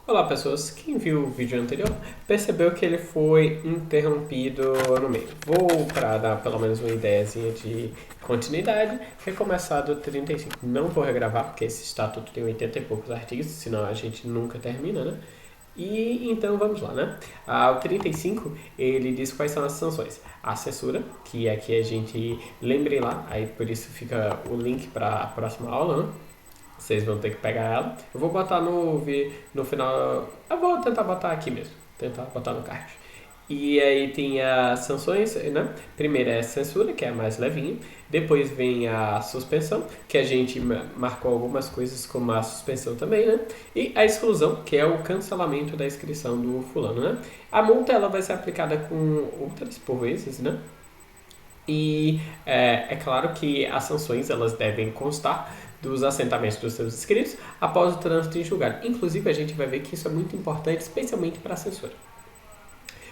Olá pessoas, quem viu o vídeo anterior percebeu que ele foi interrompido no meio. Vou, para dar pelo menos uma ideiazinha de continuidade, recomeçar do 35. Não vou regravar porque esse estatuto tem 80 e poucos artigos, senão a gente nunca termina, né? E então vamos lá, né? O 35 ele diz quais são as sanções. A censura, que é que a gente lembre lá, aí por isso fica o link para a próxima aula, né? Vocês vão ter que pegar ela. Eu vou botar no final. Eu vou tentar botar aqui mesmo. Tentar botar no card. E aí tem as sanções, né? Primeiro é a censura, que é a mais levinha. Depois vem a suspensão, que a gente marcou algumas coisas como a suspensão também, né? E a exclusão, que é o cancelamento da inscrição do fulano, né? A multa ela vai ser aplicada com outras por vezes, né? E é claro que as sanções elas devem constar dos assentamentos dos seus inscritos após o trânsito em julgado. Inclusive, a gente vai ver que isso é muito importante, especialmente para a censura.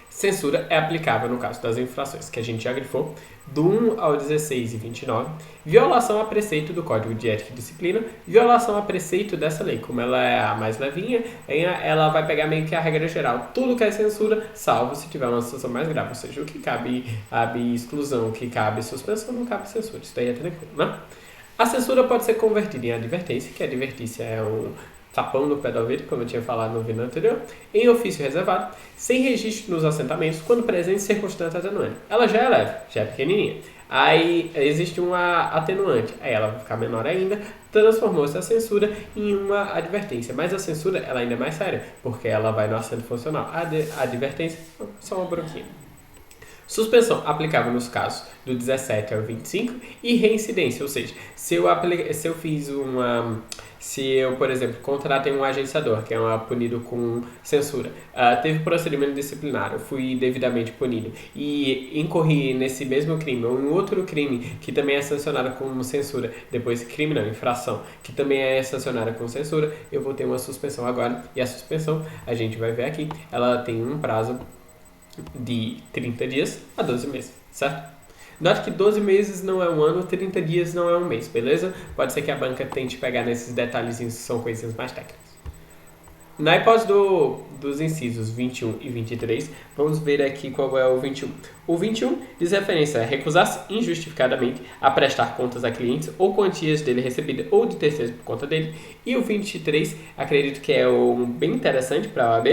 Censura é aplicável no caso das infrações, que a gente já grifou, do 1 ao 16 e 29, violação a preceito do Código de Ética e Disciplina, violação a preceito dessa lei. Como ela é a mais levinha, ela vai pegar meio que a regra geral. Tudo que é censura, salvo se tiver uma situação mais grave, ou seja, o que cabe exclusão, o que cabe suspensão, não cabe censura. Isso daí é tranquilo, né? A censura pode ser convertida em advertência, que a advertência é um tapão no pé do ouvido, como eu tinha falado no vídeo anterior, em ofício reservado, sem registro nos assentamentos, quando presente circunstância atenuante. Ela já é leve, já é pequenininha. Aí existe uma atenuante, aí ela vai ficar menor ainda, transformou-se a censura em uma advertência. Mas a censura ela ainda é mais séria, porque ela vai no assento funcional. A advertência, só uma bronquinha. Suspensão aplicável nos casos do 17 ao 25 e reincidência, ou seja, se eu, por exemplo, contratei um agenciador, que é punido com censura, teve procedimento disciplinar, eu fui devidamente punido e incorri nesse mesmo crime ou em outro crime que também é sancionado com censura, depois crime não, infração, que também é sancionada com censura, eu vou ter uma suspensão agora. E a suspensão, a gente vai ver aqui, ela tem um prazo de 30 dias a 12 meses, certo? Note que 12 meses não é um ano, 30 dias não é um mês, beleza? Pode ser que a banca tente pegar nesses detalhezinhos que são coisas mais técnicas. Na hipótese dos incisos 21 e 23, vamos ver aqui qual é o 21. O 21 diz referência a recusar-se injustificadamente a prestar contas a clientes ou quantias dele recebida ou de terceiros por conta dele. E o 23, acredito que é um bem interessante para a OAB.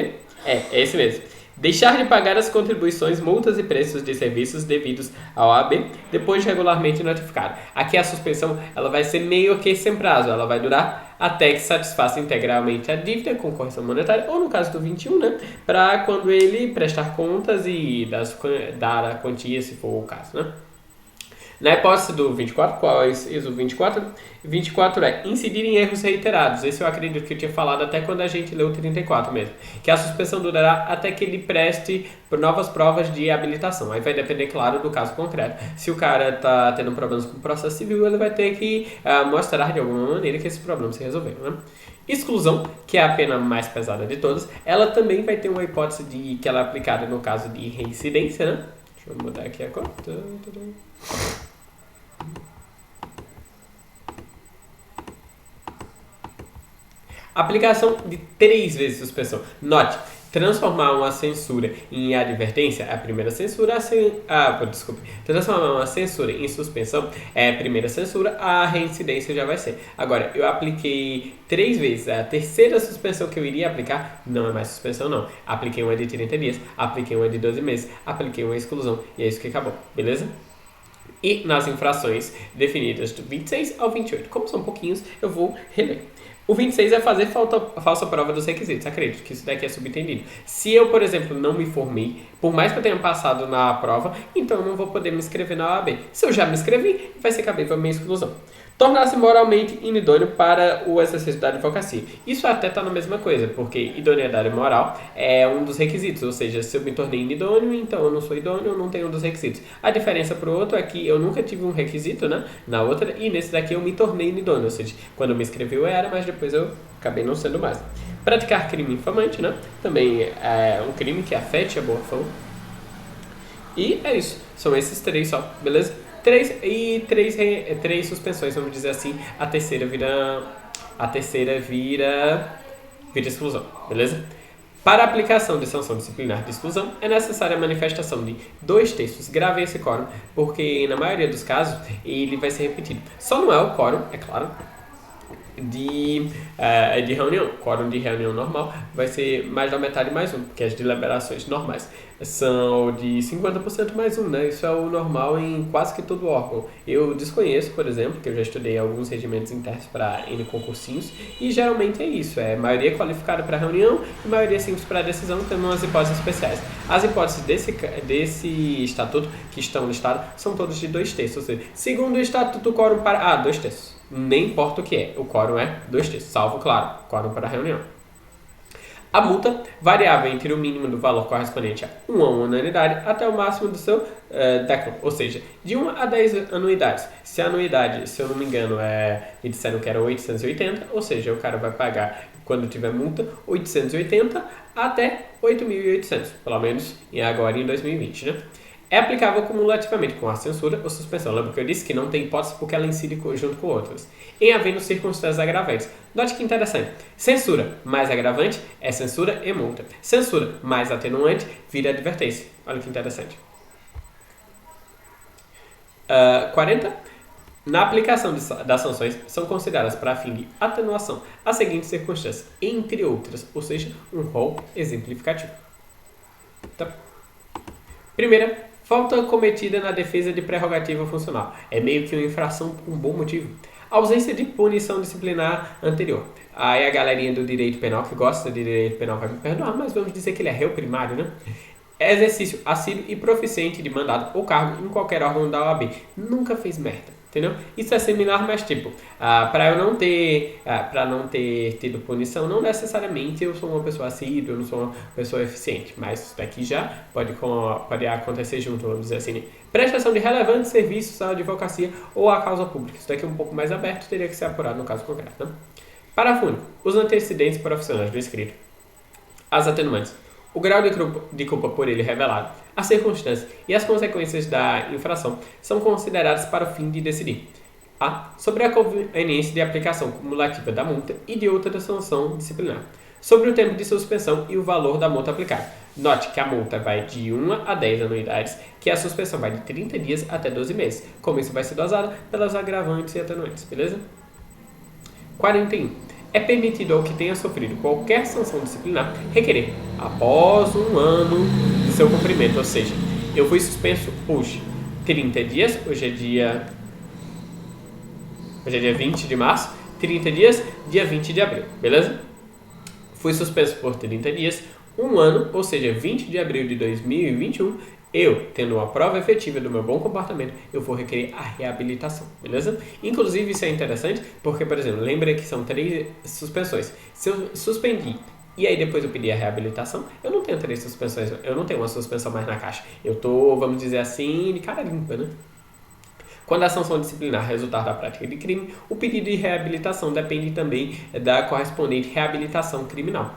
É esse mesmo. Deixar de pagar as contribuições, multas e preços de serviços devidos ao OAB depois de regularmente notificado. Aqui a suspensão ela vai ser meio que sem prazo, ela vai durar até que satisfaça integralmente a dívida com correção monetária, ou no caso do 21, né, para quando ele prestar contas e dar a quantia, se for o caso, né. Na hipótese do 24, qual é o 24? 24 é incidir em erros reiterados. Esse eu acredito que eu tinha falado até quando a gente leu o 34 mesmo. Que a suspensão durará até que ele preste por novas provas de habilitação. Aí vai depender, claro, do caso concreto. Se o cara está tendo problemas com o processo civil, ele vai ter que mostrar de alguma maneira que esse problema se resolveu, né? Exclusão, que é a pena mais pesada de todas, ela também vai ter uma hipótese de que ela é aplicada no caso de reincidência, né? Deixa eu mudar aqui a cor. Aplicação de 3 vezes suspensão. Note, transformar uma censura em advertência é a primeira censura, transformar uma censura em suspensão é a primeira censura, a reincidência já vai ser. Agora, eu apliquei 3 vezes, a terceira suspensão que eu iria aplicar não é mais suspensão não. Apliquei uma de 30 dias, apliquei uma de 12 meses, apliquei uma exclusão e é isso que acabou, beleza? E nas infrações definidas do 26 ao 28, como são pouquinhos, eu vou reler. O 26 é fazer falsa prova dos requisitos. Acredito que isso daqui é subentendido. Se eu, por exemplo, não me formei, por mais que eu tenha passado na prova, então eu não vou poder me inscrever na OAB. Se eu já me inscrevi, vai ser cabível a minha exclusão. Tornar-se moralmente inidôneo para o exercício da advocacia. Isso até está na mesma coisa, porque idoneidade moral é um dos requisitos. Ou seja, se eu me tornei inidôneo, então eu não sou idôneo, eu não tenho um dos requisitos. A diferença para o outro é que eu nunca tive um requisito, né, na outra, e nesse daqui eu me tornei inidôneo. Ou seja, quando eu me inscrevi eu era, mas depois eu acabei não sendo mais. Praticar crime infamante, né? Também é um crime que afete a boa fama. E é isso. São esses 3 só, beleza? 3 suspensões, vamos dizer assim. A terceira vira vira exclusão, beleza? Para a aplicação de sanção disciplinar de exclusão, é necessária a manifestação de 2/3. Grave esse quórum, porque na maioria dos casos ele vai ser repetido. Só não é o quórum, é claro, de reunião. Quórum de reunião normal vai ser mais da metade mais um, porque as deliberações normais são de 50% mais um, né? Isso é o normal em quase que todo órgão. Eu desconheço, por exemplo, que eu já estudei alguns regimentos internos para N concursinhos, e geralmente é isso, é maioria qualificada para reunião e maioria simples para decisão, tendo umas hipóteses especiais. As hipóteses desse estatuto que estão listadas são todas de 2/3, ou seja, segundo o estatuto, o quórum para... 2/3. Nem importa o que é, o quórum é 2/3, salvo, claro, quórum para reunião. A multa variava entre o mínimo do valor correspondente a uma anuidade até o máximo do seu décimo, ou seja, de 1 a 10 anuidades. Se a anuidade, se eu não me engano, me disseram que era 880, ou seja, o cara vai pagar, quando tiver multa, 880 até 8.800, pelo menos agora em 2020, né? É aplicável cumulativamente com a censura ou suspensão. Lembra que eu disse que não tem hipótese porque ela incide junto com outras. Em havendo circunstâncias agravantes. Note que interessante. Censura mais agravante é censura e multa. Censura mais atenuante vira advertência. Olha que interessante. 40. Na aplicação das sanções, são consideradas para fim de atenuação as seguintes circunstâncias, entre outras, ou seja, um rol exemplificativo. Tá. Primeira, falta cometida na defesa de prerrogativa funcional. É meio que uma infração por um bom motivo. Ausência de punição disciplinar anterior. Aí a galerinha do direito penal que gosta de direito penal vai me perdoar, mas vamos dizer que ele é réu primário, né? Exercício assíduo e proficiente de mandato ou cargo em qualquer órgão da OAB. Nunca fez merda, entendeu? Isso é similar, mas tipo, para não ter tido punição, não necessariamente eu sou uma pessoa assídua, eu não sou uma pessoa eficiente, mas isso daqui já pode acontecer junto, vamos dizer assim. Prestação de relevantes serviços à advocacia ou à causa pública. Isso daqui é um pouco mais aberto, teria que ser apurado no caso concreto, né? Parágrafo único. Os antecedentes profissionais do escrito. As atenuantes. O grau de culpa por ele revelado, as circunstâncias e as consequências da infração são consideradas para o fim de decidir. Sobre a conveniência de aplicação cumulativa da multa e de outra sanção disciplinar. Sobre o tempo de suspensão e o valor da multa aplicada. Note que a multa vai de 1 a 10 anuidades, que a suspensão vai de 30 dias até 12 meses. Como isso vai ser dosado pelas agravantes e atenuantes, beleza? 41. É permitido ao que tenha sofrido qualquer sanção disciplinar requerer, após um ano de seu cumprimento, ou seja, eu fui suspenso hoje, 30 dias, hoje é dia 20 de março, 30 dias, dia 20 de abril, beleza? Fui suspenso por 30 dias, um ano, ou seja, 20 de abril de 2021, eu, tendo uma prova efetiva do meu bom comportamento, eu vou requerer a reabilitação, beleza? Inclusive, isso é interessante porque, por exemplo, lembra que são 3 suspensões. Se eu suspendi e aí depois eu pedi a reabilitação, eu não tenho 3 suspensões, eu não tenho uma suspensão mais na caixa. Eu tô, vamos dizer assim, de cara limpa, né? Quando a sanção disciplinar resultar da prática de crime, o pedido de reabilitação depende também da correspondente reabilitação criminal.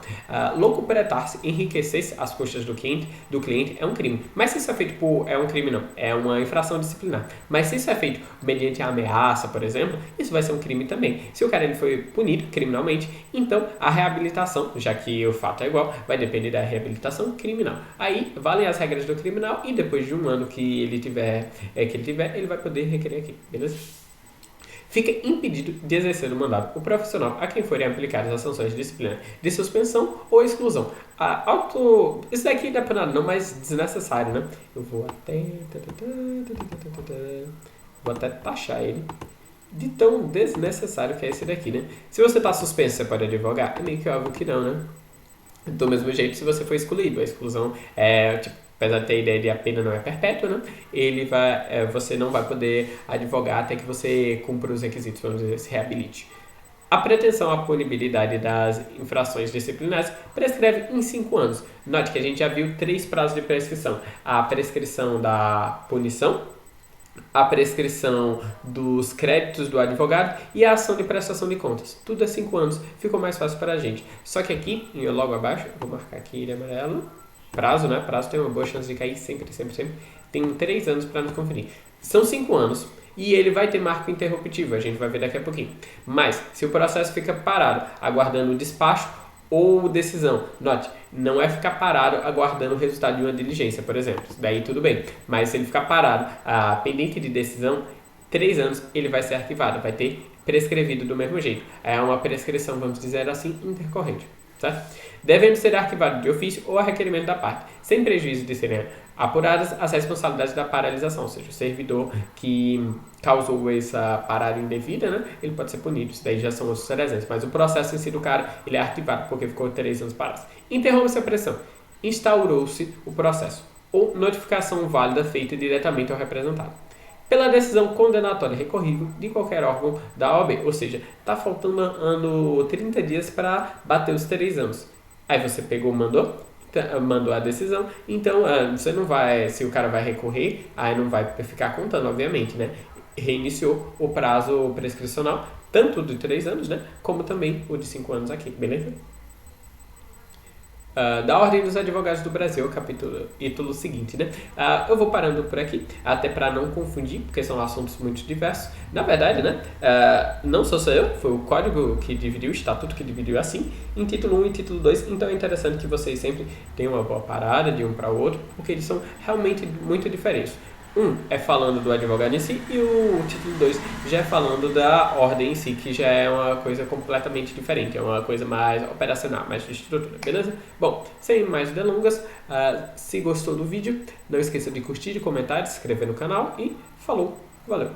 Locupletar-se, enriquecer-se às custas do cliente é um crime. Mas se isso é feito é um crime não, é uma infração disciplinar. Mas se isso é feito mediante a ameaça, por exemplo, isso vai ser um crime também. Se o cara ele foi punido criminalmente, então a reabilitação, já que o fato é igual, vai depender da reabilitação criminal. Aí valem as regras do criminal e depois de um ano que ele tiver, ele vai poder requerer aqui, beleza? Fica impedido de exercer o mandato o profissional a quem forem aplicadas as sanções disciplinares de suspensão ou exclusão. Isso daqui não é para nada não, mas desnecessário, né? Eu vou até taxar ele de tão desnecessário que é esse daqui, né? Se você está suspenso, você pode advogar? É meio que óbvio que não, né? Do mesmo jeito, se você for excluído, a exclusão é tipo, apesar de ter a ideia de a pena não é perpétua, né? Você não vai poder advogar até que você cumpra os requisitos, vamos dizer, se reabilite. A pretensão à punibilidade das infrações disciplinares prescreve em 5 anos. Note que a gente já viu 3 prazos de prescrição. A prescrição da punição, a prescrição dos créditos do advogado e a ação de prestação de contas. Tudo é 5 anos. Ficou mais fácil para a gente. Só que aqui, logo abaixo, vou marcar aqui de amarelo. Prazo, né? Prazo tem uma boa chance de cair sempre. Tem 3 anos para nos conferir. São 5 anos e ele vai ter marco interruptivo, a gente vai ver daqui a pouquinho. Mas, se o processo fica parado, aguardando o despacho, ou decisão. Note, não é ficar parado aguardando o resultado de uma diligência, por exemplo. Daí tudo bem. Mas se ele ficar parado, pendente de decisão, 3 anos ele vai ser arquivado, vai ter prescrevido do mesmo jeito. É uma prescrição, vamos dizer assim, intercorrente. Certo? Devendo ser arquivado de ofício ou a requerimento da parte, sem prejuízo de serem apuradas as responsabilidades da paralisação, ou seja, o servidor que causou essa parada indevida, né, ele pode ser punido, isso daí já são os 300, mas o processo em si do cara, ele é arquivado porque ficou 3 anos parado. Interrompe-se a pressão, instaurou-se o processo, ou notificação válida feita diretamente ao representado. Pela decisão condenatória recorrível de qualquer órgão da OAB, ou seja, está faltando 30 dias para bater os 3 anos. Aí você pegou, mandou a decisão, então você não vai, se o cara vai recorrer, aí não vai ficar contando, obviamente, né? Reiniciou o prazo prescricional, tanto de 3 anos, né? Como também o de 5 anos aqui, beleza? Da Ordem dos Advogados do Brasil, capítulo seguinte, né? Eu vou parando por aqui, até para não confundir, porque são assuntos muito diversos. Na verdade, né? Não sou só eu, foi o código que dividiu, o estatuto que dividiu assim, em título 1 e título 2, então é interessante que vocês sempre tenham uma boa parada de um para o outro, porque eles são realmente muito diferentes. Um é falando do advogado em si e o título 2 já é falando da ordem em si, que já é uma coisa completamente diferente, é uma coisa mais operacional, mais de estrutura, beleza? Bom, sem mais delongas, se gostou do vídeo, não esqueça de curtir, de comentar, de se inscrever no canal e falou, valeu!